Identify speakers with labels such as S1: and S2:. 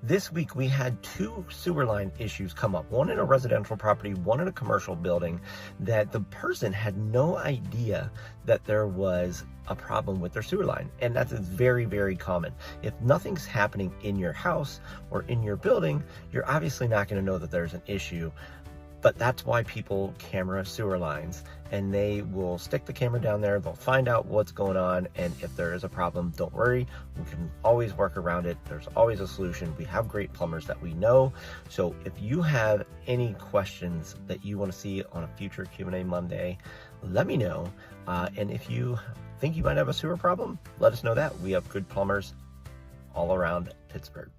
S1: This week we had two sewer line issues come up, one in a residential property, one in a commercial building, that the person had no idea that there was a problem with their sewer line. And that's very, very common. If nothing's happening in your house or in your building, you're obviously not going to know that there's an issue. But that's why people camera sewer lines, and they will stick the camera down there. They'll find out what's going on. And if there is a problem, don't worry. We can always work around it. There's always a solution. We have great plumbers that we know. So if you have any questions that you want to see on a future Q&A Monday, let me know. And if you think you might have a sewer problem, let us know that. We have good plumbers all around Pittsburgh.